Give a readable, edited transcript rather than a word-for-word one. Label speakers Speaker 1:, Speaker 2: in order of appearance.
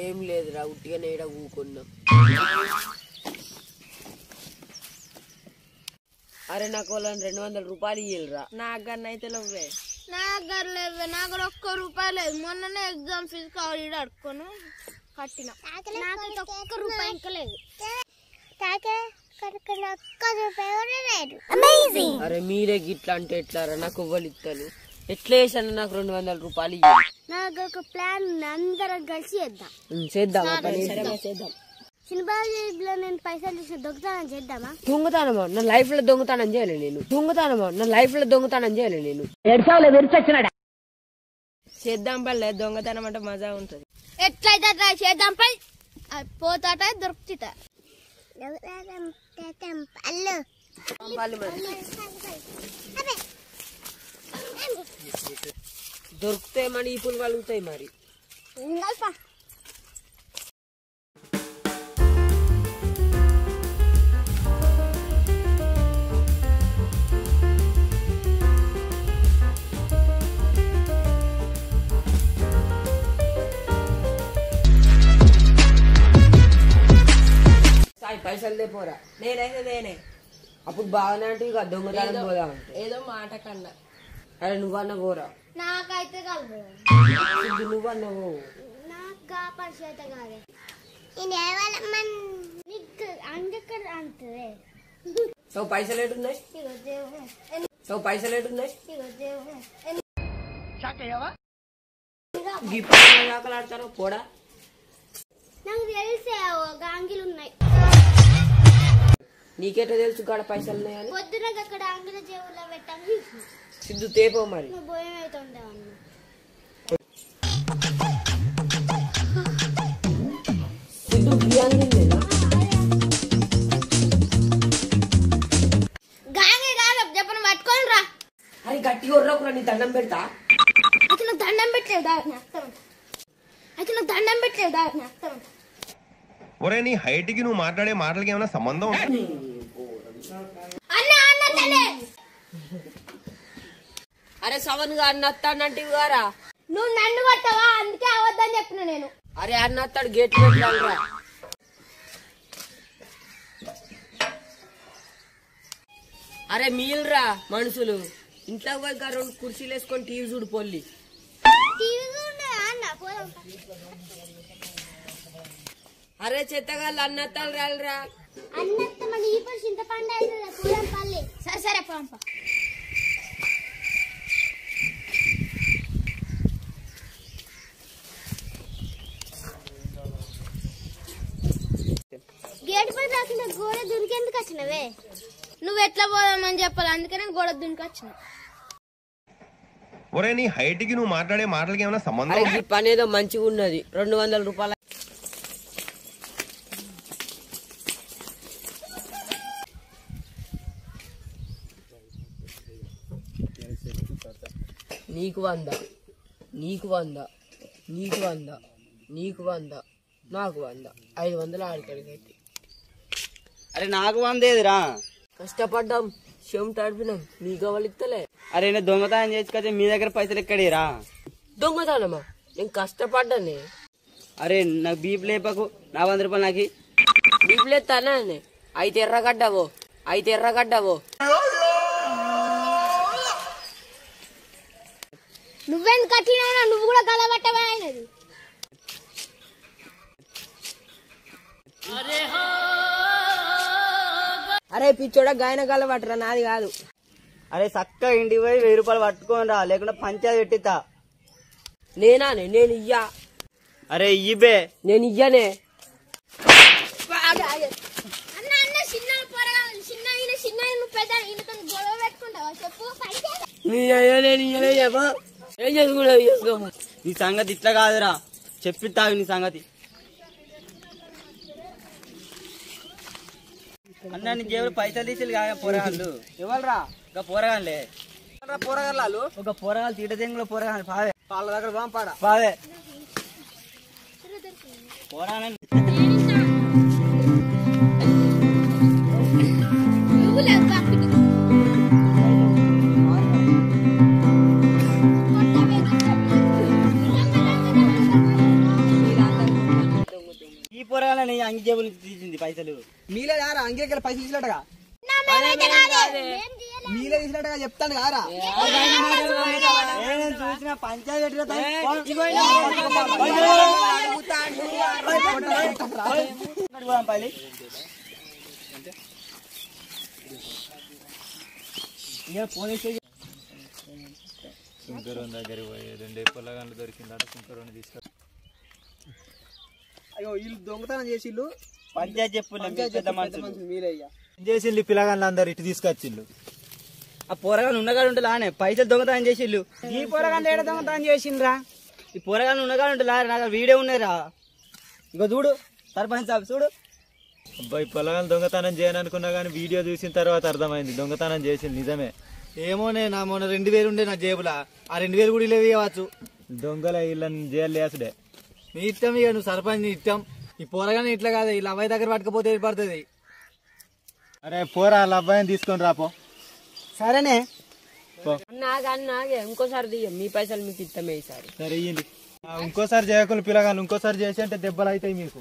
Speaker 1: ఏం లేదురా ఉట్టిగా నేడ కూకున్నాం. అరే నాకు వాళ్ళని 200 రూపాయలు ఇయ్యరా.
Speaker 2: నాకు గన్న అయితే లేవే.
Speaker 3: నాకు గర్లేవే, నాకు ₹1 లేదు. మొన్ననే ఎగ్జామ్ ఫీజు కావాలి అడుక్కోను కట్టిన. నాకు ₹1 ఇంకా లేదు.
Speaker 1: అరే మీరే గిట్లా అంటే ఎట్లారా? నాకు ఇవ్వాలి ఇస్తాను. ఎట్లా వేసాను? నాకు 200 రూపాయలు ఇవ్వాలి.
Speaker 3: నాకు ఒక ప్లాన్ ఉంది, అందరం కలిసి
Speaker 1: చేద్దాం.
Speaker 3: సినిమాలో నేను పైసలు తీసి దొంగతనం చేద్దామా?
Speaker 1: దొంగతనమా? నా లైఫ్ లో దొంగతనం చేయలే నేను.
Speaker 2: చేద్దాం పల్లె. దొంగతనం అంటే మజా ఉంటది.
Speaker 3: ఎట్లయితే అట్లా చేద్దాం. పై పోతాట దొరుకుతా.
Speaker 1: దొరుకుతాయి మరి ఈ పులు కలుగుతాయి మరి. పైసలు తెపోరా.
Speaker 2: నేనే
Speaker 1: అప్పుడు బాగానే అంటే ఇక దొంగతనం పోదామంటే
Speaker 2: ఏదో మాట కన్నా.
Speaker 1: అరే నువ్వన్న పోరా.
Speaker 3: నాకైతే కాదు,
Speaker 1: నువ్వన్న పో.
Speaker 3: నాకు పరిచయం కాదు.
Speaker 1: పైసలు ఎటున్నాయి? ఆడతారు పోడా.
Speaker 3: నాకు తెలిసే గాంగిలు ఉన్నాయి.
Speaker 1: నీకెట్లా తెలుసు కాడ పైసలు ఉన్నాయని?
Speaker 3: పొద్దున అక్కడ ఆంగిల జేబులో పెట్టాను.
Speaker 1: సిద్ధు తేపో మరి.
Speaker 3: భయం అవుతుండే అన్న.
Speaker 1: సిద్ధు
Speaker 3: గాంగి కాదు చెప్పను పట్టుకొని రా.
Speaker 1: అది గట్టిగా ఉర్రకురా, నీ దండం పెడతా.
Speaker 3: అయితే నాకు దండం పెట్టలేదా?
Speaker 4: ఒరే నీ హైట్ కి నువ్వు మాట్లాడే మాటలకి ఏమైనా సంబంధం ఉందా?
Speaker 1: అరే సవన్ గా అన్నత్తానంటే గారా.
Speaker 3: నువ్వు నన్ను కొట్టవా? అందుకే అవద్దని చెప్పిన నేను.
Speaker 1: అరే అన్నత్తాడు గేట్ పెట్టాలరా. అరే మీల్రా మనుషులు. ఇంట్లో పోయి 2 కుర్చీలు వేసుకొని టీవీ చూడు పొల్లి. అరే చెత్తగాళ్ళు అన్నత్తాలు రాలరా.
Speaker 3: అన్నత్త మన ఈ పని చింతపండు అవుతుంది. పల్లి సరే పంప. గేట్ పై రాసిన గోడ దునికెందుకు వచ్చినవే? నువ్వు ఎట్లా పోదామని చెప్పాలి, అందుకనే గోడ దునికి వచ్చిన.
Speaker 4: ఒరే నీ హైట్ కి నువ్వు మాట్లాడే మాటలకి ఏమైనా సంబంధం?
Speaker 1: ఈ పని ఏదో మంచిగా ఉన్నది. 200 రూపాయలు. నీకు 100, నీకు 100, నీకు 100, నీకు 100, నాకు 100, 500 ఆడికడిగైతే.
Speaker 5: అరే నాకు 100 ఏదిరా?
Speaker 1: కష్టపడ్డాం, చెమట తడిపినాం, నీకు అవలిస్తలే.
Speaker 5: అరే నేను దొంగతనం చేసుకొచ్చే మీ దగ్గర పైసలు ఎక్కడేరా?
Speaker 1: దొంగతనమా? నేను కష్టపడ్డానే.
Speaker 5: అరే నాకు బీప్ లేపకు, నా 100 రూపాయలు నాకు.
Speaker 1: బీపులే తనే. అయితే ఎర్రగడ్డవో.
Speaker 3: నువ్వేం కట్టినా? నువ్వు కూడా కలబట్టవా అయినది.
Speaker 2: అరే పిచ్చోడా గాయన కలవట్రా, నాది కాదు.
Speaker 5: అరే చక్క ఇంటికి పోయి 1000 రూపాయలు పట్టుకొని రా, లేకుండా పంచాయతీ పెట్టితా.
Speaker 1: నేనానే? నేను ఇయ్యా.
Speaker 5: అరే ఇయ్యబే.
Speaker 1: నేను ఇయ్యనే. ఏం చేసుకుంటావు?
Speaker 5: నీ సంగతి ఇట్లా కాదురా, చెప్పిస్తావు నీ సంగతి. అన్న నీ జేబులు పైసలు తీసి కాక పోరగాళ్ళు.
Speaker 2: ఎవరురా?
Speaker 5: ఇంకా పోరగాళ్ళే.
Speaker 2: పోరగాళ్ళు
Speaker 5: ఒక పోరగాళ్ళు తీట తెంగులో పోరగాళ్ళు పావే.
Speaker 2: వాళ్ళ దగ్గర పంపాడా?
Speaker 5: పావే పోరాని.
Speaker 3: లేదు బాకిటి
Speaker 5: ఈ పోరగానే నీ అంగి జేబులు తీసింది పైసలు.
Speaker 2: మీలే రారా అంగేకెళ్ళి పైసలు ఇచ్చినట్టుగా మీలే తీసినట్టుగా చెప్తాను కారా
Speaker 5: నేను చూసిన పంచాయతీ పల్లి ఇక పోలీసు
Speaker 6: సుంకరం దగ్గరికి పోయి 2 పొలగాళ్ళు దొరికిందట. సుంకరం తీసుకొని
Speaker 2: అయ్యో వీళ్ళు దొంగతనం చేసిళ్ళు
Speaker 5: పంచాయతీ చెప్పు
Speaker 2: మీరే ఇక
Speaker 6: చేసిండు పిల్లగాళ్ళు అందరు ఇటు తీసుకొచ్చిండు.
Speaker 5: ఆ పోరగాళ్ళు ఉన్నగాడు ఉంటే లానే పైసలు దొంగతనం చేసిళ్ళు.
Speaker 2: ఈ పోరగాళ్ళు ఏడ దొంగతనం చేసిండ్రా
Speaker 5: ఈ పోరగాళ్ళు ఉన్నగాడు ఉంటే లారే నాకు వీడియో ఉన్నాయిరా. ఇక చూడు సర్పంచ్ సాబ్ చూడు.
Speaker 6: అబ్బాయి పొలగాళ్ళు దొంగతనం చేయననుకున్నా కానీ వీడియో చూసిన తర్వాత అర్థమైంది దొంగతనం చేసింది నిజమే.
Speaker 7: ఏమోనే నా మొన్న 2000 ఉండే నా జేబులా ఆ 2000 కూడా ఇలా ఇవ్వచ్చు.
Speaker 6: దొంగల వీళ్ళని జైలు వేసుడే.
Speaker 7: నీ ఇష్టం ఇక నువ్వు సర్పంచ్ నీ ఇష్టం. ఈ పోరగానే ఇట్లా కాదు ఇలా అబ్బాయి దగ్గర పట్టుకపోతే ఏర్పడుతుంది.
Speaker 6: అరే పోరా వాళ్ళ అబ్బాయిని తీసుకొని రాపో.
Speaker 2: సరేనే
Speaker 1: నాగే ఇంకోసారి దియ్యం మీ పైసలు మీకు ఇస్తామే ఈసారి.
Speaker 6: సరే ఇయ్యండి. ఇంకోసారి చేయకుండా పిల్లగాళ్ళు ఇంకోసారి చేసి అంటే దెబ్బలు అవుతాయి మీకు.